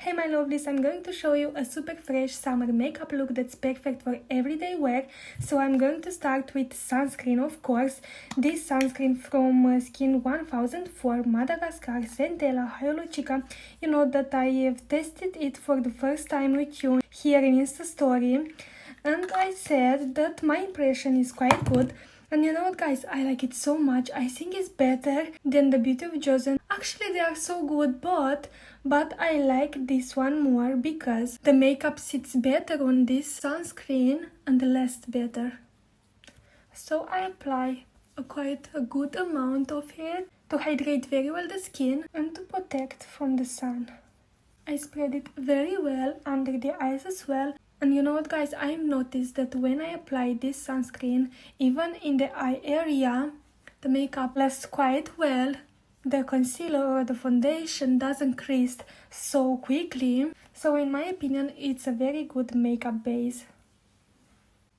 Hey my lovelies, I'm going to show you a super fresh summer makeup look that's perfect for everyday wear. So I'm going to start with sunscreen, of course. This sunscreen from Skin 1000 for Madagascar, Centella, Hyalu-Cica. You know that I have tested it for the first time with you here in Insta story. And I said that my impression is quite good. And you know what guys, I like it so much. I think it's better than the Beauty of Joseon. Actually they are so good, but I like this one more because the makeup sits better on this sunscreen and lasts better. So I apply quite a good amount of it to hydrate very well the skin and to protect from the sun. I spread it very well under the eyes as well. And you know what guys, I've noticed that when I apply this sunscreen, even in the eye area, the makeup lasts quite well. The concealer or the foundation doesn't crease so quickly. So in my opinion, it's a very good makeup base.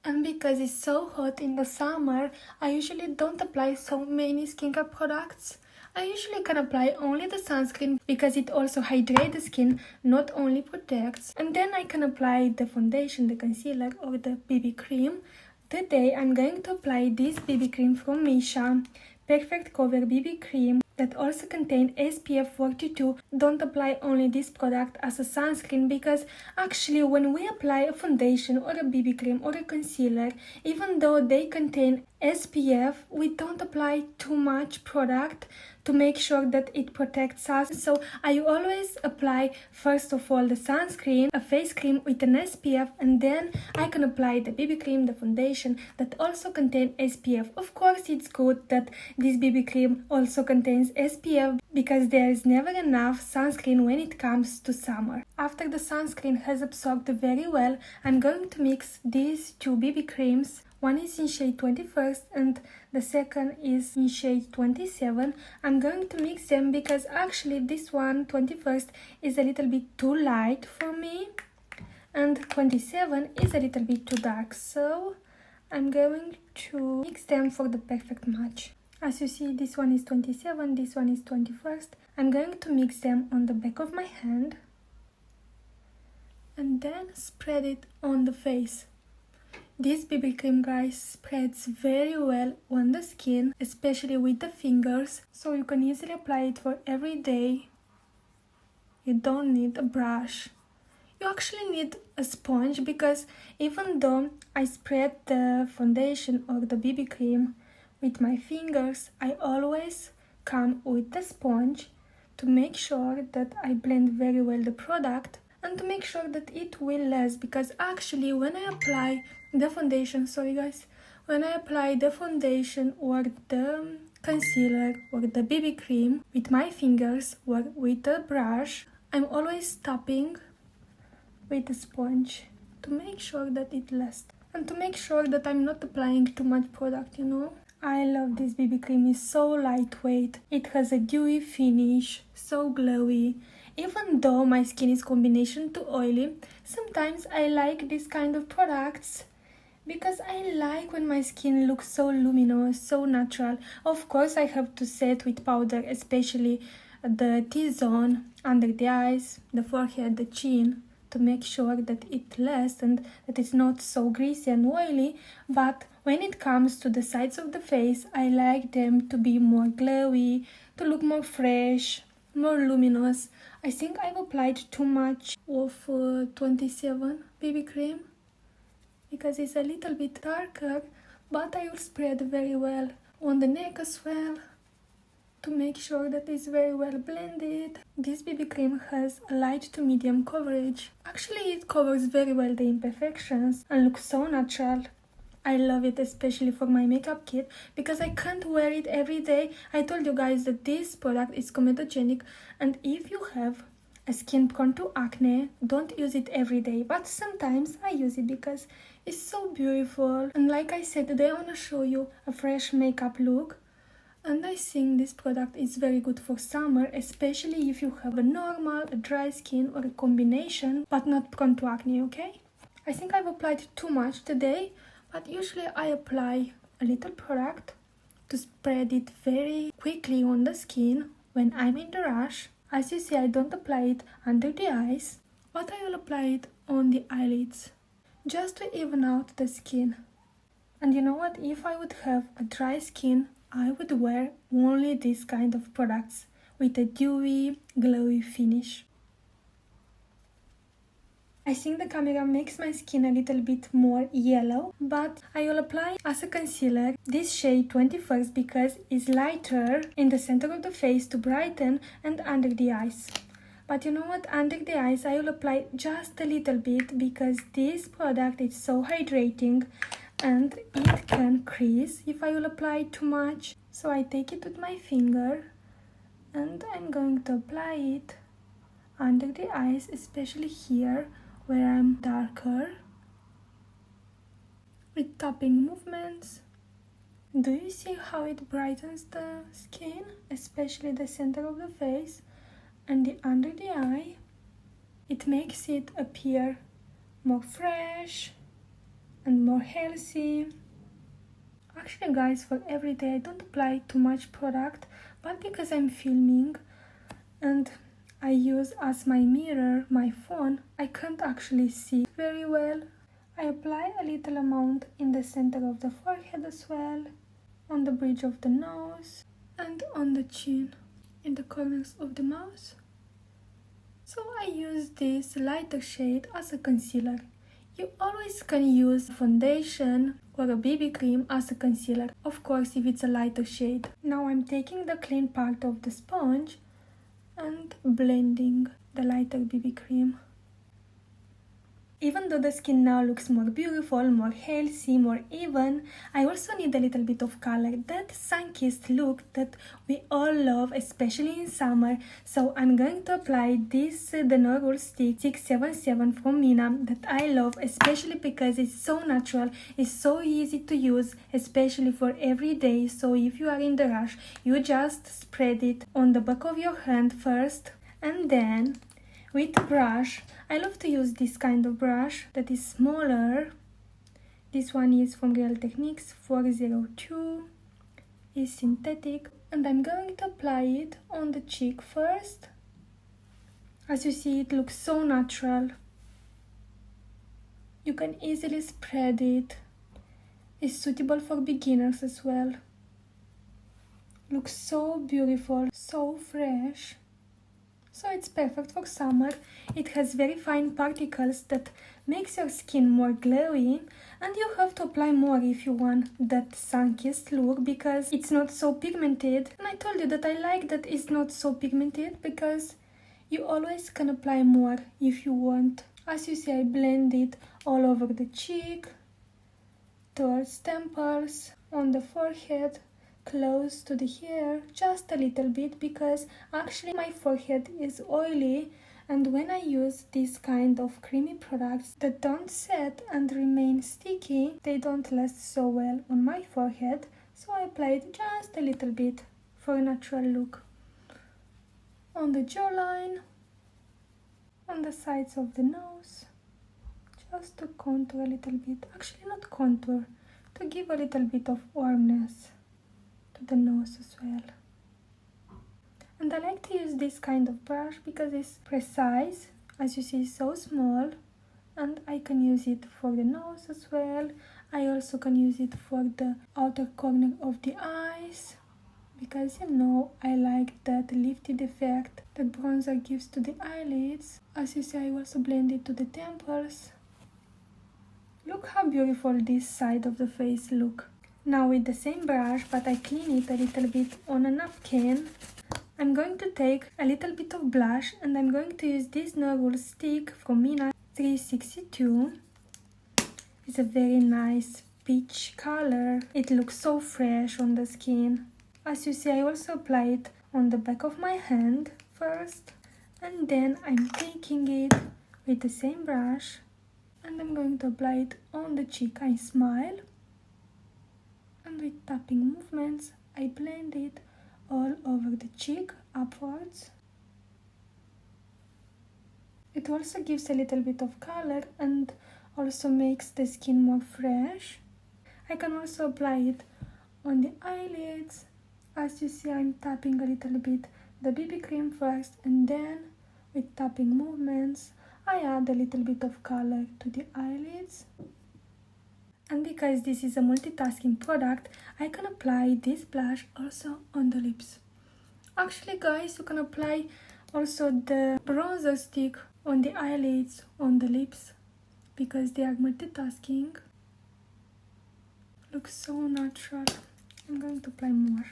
And because it's so hot in the summer, I usually don't apply so many skincare products. I usually can apply only the sunscreen because it also hydrates the skin, not only protects. And then I can apply the foundation, the concealer or the BB cream. Today I'm going to apply this BB cream from Misha, Perfect Cover BB cream that also contains SPF 42. Don't apply only this product as a sunscreen because actually when we apply a foundation or a BB cream or a concealer, even though they contain SPF, we don't apply too much product to make sure that it protects us. So I always apply first of all the sunscreen, a face cream with an SPF, and then I can apply the BB cream, the foundation that also contains SPF. Of course it's good that this BB cream also contains SPF because there is never enough sunscreen when it comes to summer. After the sunscreen has absorbed very well, I'm going to mix these two BB creams. One is in shade 21st and the second is in shade 27. I'm going to mix them because actually this one, 21st, is a little bit too light for me and 27 is a little bit too dark. So I'm going to mix them for the perfect match. As you see, this one is 27, this one is 21st. I'm going to mix them on the back of my hand and then spread it on the face. This BB cream, guys, spreads very well on the skin, especially with the fingers, so you can easily apply it for every day. You don't need a brush. You actually need a sponge because even though I spread the foundation or the BB cream with my fingers, I always come with the sponge to make sure that I blend very well the product and to make sure that it will last, because actually when I apply the foundation, when I apply the foundation or the concealer or the BB cream with my fingers or with a brush, I'm always tapping with a sponge to make sure that it lasts and to make sure that I'm not applying too much product, you know. I love this BB cream, it's so lightweight, it has a dewy finish, so glowy. Even though my skin is combination too oily, sometimes I like this kind of products because I like when my skin looks so luminous, so natural. Of course I have to set with powder, especially the T-zone, under the eyes, the forehead, the chin, to make sure that it lasts and that it's not so greasy and oily. But when it comes to the sides of the face, I like them to be more glowy, to look more fresh, more luminous. I think I've applied too much of 27 BB cream because it's a little bit darker, but I will spread very well on the neck as well to make sure that it's very well blended. This BB cream has a light to medium coverage. Actually it covers very well the imperfections and looks so natural. I love it, especially for my makeup kit because I can't wear it every day. I told you guys that this product is comedogenic, and if you have a skin prone to acne, don't use it every day, but sometimes I use it because it's so beautiful. And like I said, today I want to show you a fresh makeup look, and I think this product is very good for summer, especially if you have a normal, a dry skin or a combination but not prone to acne, okay? I think I've applied too much today, but usually I apply a little product to spread it very quickly on the skin when I'm in the rush. As you see, I don't apply it under the eyes, but I will apply it on the eyelids, just to even out the skin. And you know what? If I would have a dry skin, I would wear only this kind of products with a dewy, glowy finish. I think the camera makes my skin a little bit more yellow, but I will apply as a concealer this shade 21st because it's lighter in the center of the face to brighten and under the eyes. But you know what? Under the eyes I will apply just a little bit because this product is so hydrating and it can crease if I will apply too much. So I take it with my finger and I'm going to apply it under the eyes, especially here where I'm darker, with tapping movements. Do you see how it brightens the skin, especially the center of the face and the under the eye? It makes it appear more fresh and more healthy. Actually guys, for every day I don't apply too much product, but because I'm filming and I use as my mirror my phone, I can't actually see very well. I apply a little amount in the center of the forehead as well, on the bridge of the nose and on the chin, in the corners of the mouth. So I use this lighter shade as a concealer. You always can use foundation or a BB cream as a concealer, of course if it's a lighter shade. Now I'm taking the clean part of the sponge and blending the lighter BB cream. Even though the skin now looks more beautiful, more healthy, more even, I also need a little bit of color, that sun-kissed look that we all love, especially in summer. So I'm going to apply this the Norul Stick 677 from Mina that I love, especially because it's so natural, it's so easy to use, especially for every day. So if you are in the rush, you just spread it on the back of your hand first, and then with a brush, I love to use this kind of brush that is smaller. This one is from Real Techniques 402, is synthetic, and I'm going to apply it on the cheek first. As you see, it looks so natural. You can easily spread it. It's suitable for beginners as well. Looks so beautiful, so fresh. So it's perfect for summer. It has very fine particles that makes your skin more glowy, and you have to apply more if you want that sun-kissed look because it's not so pigmented. And I told you that I like that it's not so pigmented because you always can apply more if you want. As you see, I blend it all over the cheek, towards temples, on the forehead, close to the hair, just a little bit because actually my forehead is oily, and when I use this kind of creamy products that don't set and remain sticky, they don't last so well on my forehead. So I applied just a little bit for a natural look on the jawline, on the sides of the nose, just to contour a little bit, actually not contour, to give a little bit of warmness the nose as well. And I like to use this kind of brush because it's precise, as you see, so small, and I can use it for the nose as well. I also can use it for the outer corner of the eyes because you know I like that lifted effect that bronzer gives to the eyelids. As you see, I also blend it to the temples. Look how beautiful this side of the face look. Now with the same brush, but I clean it a little bit on a napkin, I'm going to take a little bit of blush and I'm going to use this Norul stick from Mina 362. It's a very nice peach color. It looks so fresh on the skin. As you see, I also apply it on the back of my hand first, and then I'm taking it with the same brush and I'm going to apply it on the cheek. I smile. And with tapping movements, I blend it all over the cheek upwards. It also gives a little bit of color and also makes the skin more fresh. I can also apply it on the eyelids. As you see, I'm tapping a little bit the BB cream first, and then with tapping movements I add a little bit of color to the eyelids. And because this is a multitasking product, I can apply this blush also on the lips. Actually guys, you can apply also the bronzer stick on the eyelids, on the lips, because they are multitasking. Looks so natural. I'm going to apply more,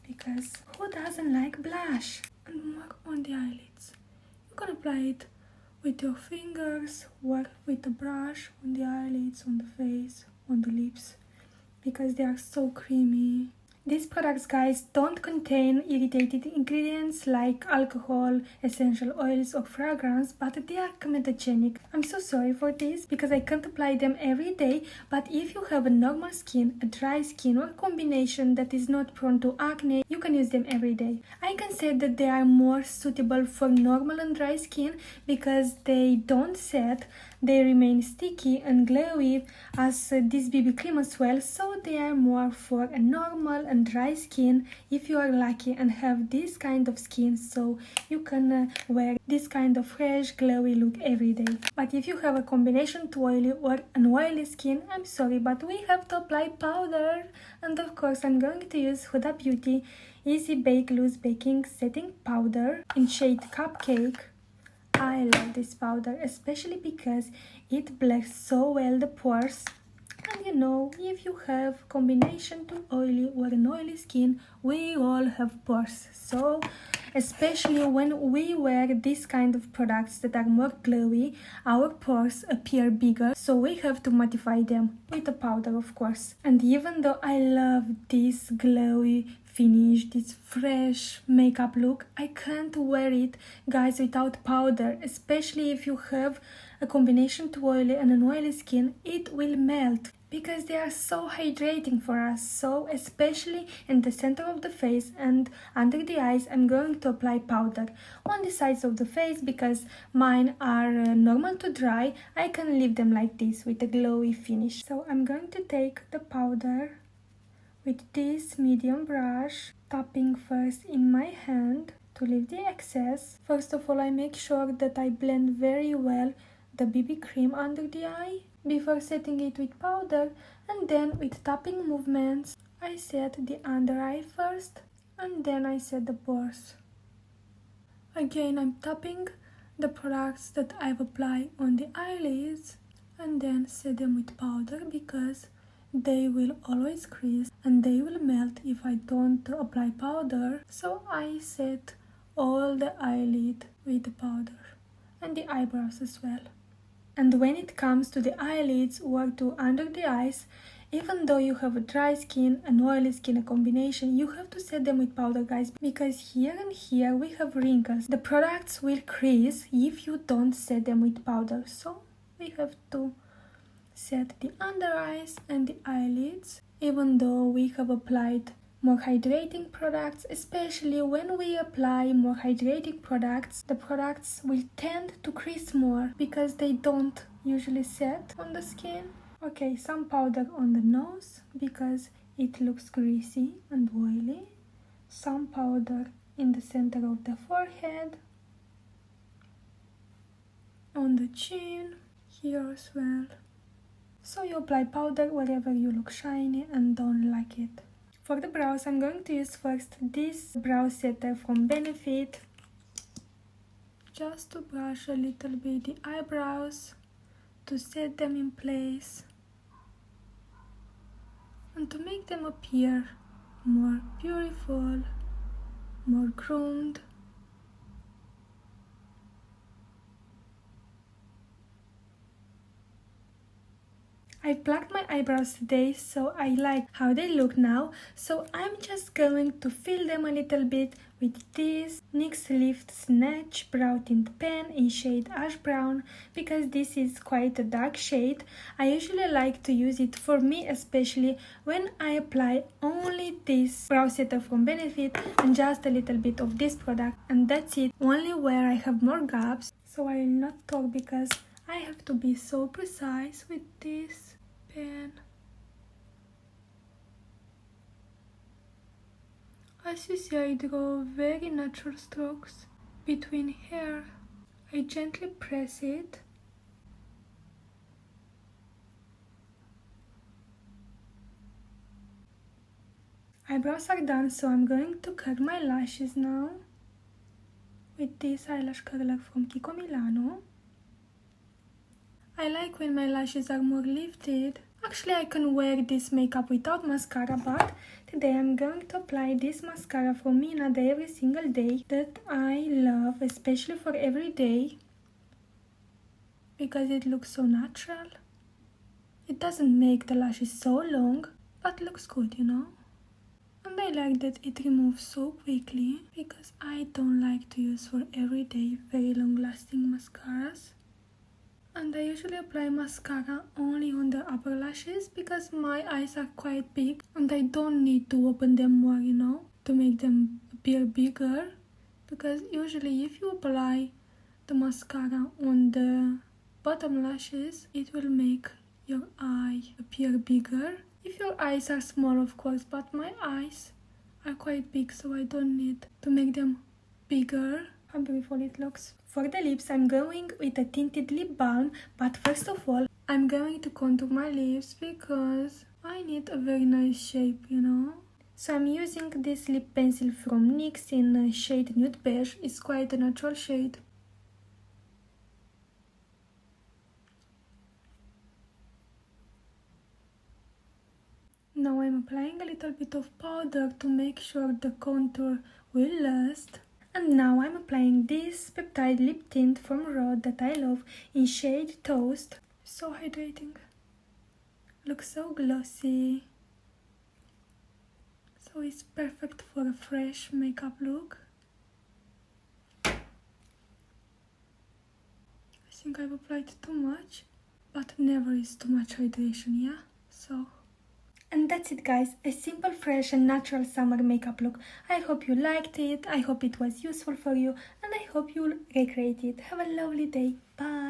because who doesn't like blush? And more on the eyelids. You can apply it with your fingers or with a brush on the eyelids, on the face, on the lips, because they are so creamy. These products, guys, don't contain irritated ingredients like alcohol, essential oils or fragrance, but they are comedogenic. I'm so sorry for this because I can't apply them every day, but if you have a normal skin, a dry skin or a combination that is not prone to acne, you can use them every day. I can say that they are more suitable for normal and dry skin because they don't set, they remain sticky and glowy as this BB cream as well, so they are more for a normal and dry skin if you are lucky and have this kind of skin, so you can wear this kind of fresh glowy look every day. But if you have a combination to oily or an oily skin, I'm sorry, but we have to apply powder. And of course I'm going to use Huda Beauty Easy Bake Loose Baking Setting Powder in shade Cupcake. I love this powder, especially because it blacks so well the pores. And you know, if you have combination to oily or an oily skin, we all have pores. So, especially when we wear this kind of products that are more glowy, our pores appear bigger. So we have to mattify them with a powder, of course. And even though I love this glowy finish, this fresh makeup look, I can't wear it, guys, without powder, especially if you have a combination to oily and an oily skin. It will melt because they are so hydrating for us. So especially in the center of the face and under the eyes, I'm going to apply powder. On the sides of the face, because mine are normal to dry, I can leave them like this with a glowy finish. So I'm going to take the powder with this medium brush, tapping first in my hand to leave the excess. First of all, I make sure that I blend very well the BB cream under the eye before setting it with powder, and then with tapping movements I set the under eye first and then I set the pores. Again, I'm tapping the products that I've applied on the eyelids and then set them with powder, because they will always crease and they will melt if I don't apply powder. So I set all the eyelid with the powder and the eyebrows as well. And when it comes to the eyelids or to under the eyes, even though you have a dry skin, an oily skin, a combination, you have to set them with powder, guys, because here and here we have wrinkles. The products will crease if you don't set them with powder, so we have to set the under eyes and the eyelids, even though we have applied more hydrating products. Especially when we apply more hydrating products, the products will tend to crease more because they don't usually set on the skin. Okay, some powder on the nose because it looks greasy and oily. Some powder in the center of the forehead, on the chin, here as well. So you apply powder wherever you look shiny and don't like it. For the brows, I'm going to use first this brow setter from Benefit, just to brush a little bit the eyebrows, to set them in place and to make them appear more beautiful, more groomed. I plucked my eyebrows today, so I like how they look now. So I'm just going to fill them a little bit with this NYX Lift Snatch Brow Tint Pen in shade Ash Brown, because this is quite a dark shade. I usually like to use it, for me especially, when I apply only this brow setter from Benefit and just a little bit of this product, and that's it. Only where I have more gaps. So I will not talk because I have to be so precise with this pen. As you see, I draw very natural strokes between hair. I gently press it. Eyebrows are done, so I'm going to curl my lashes now with this eyelash curler from Kiko Milano. I like when my lashes are more lifted. Actually, I can wear this makeup without mascara, but today I'm going to apply this mascara from Mina the Every Single Day that I love, especially for every day, because it looks so natural. It doesn't make the lashes so long, but looks good, you know. And I like that it removes so quickly, because I don't like to use for everyday very long lasting mascaras. And I usually apply mascara only on the upper lashes because my eyes are quite big and I don't need to open them more, you know, to make them appear bigger. Because usually if you apply the mascara on the bottom lashes, it will make your eye appear bigger. If your eyes are small, of course, but my eyes are quite big, so I don't need to make them bigger. How beautiful it looks. For the lips, I'm going with a tinted lip balm, but first of all, I'm going to contour my lips because I need a very nice shape, you know. So I'm using this lip pencil from NYX in shade Nude Beige. It's quite a natural shade. Now I'm applying a little bit of powder to make sure the contour will last. And now I'm applying this peptide lip tint from Rode that I love in shade Toast. So hydrating. Looks so glossy. So it's perfect for a fresh makeup look. I think I've applied too much, but never is too much hydration, yeah? So... And that's it, guys, a simple, fresh and natural summer makeup look. I hope you liked it, I hope it was useful for you, and I hope you'll recreate it. Have a lovely day. Bye!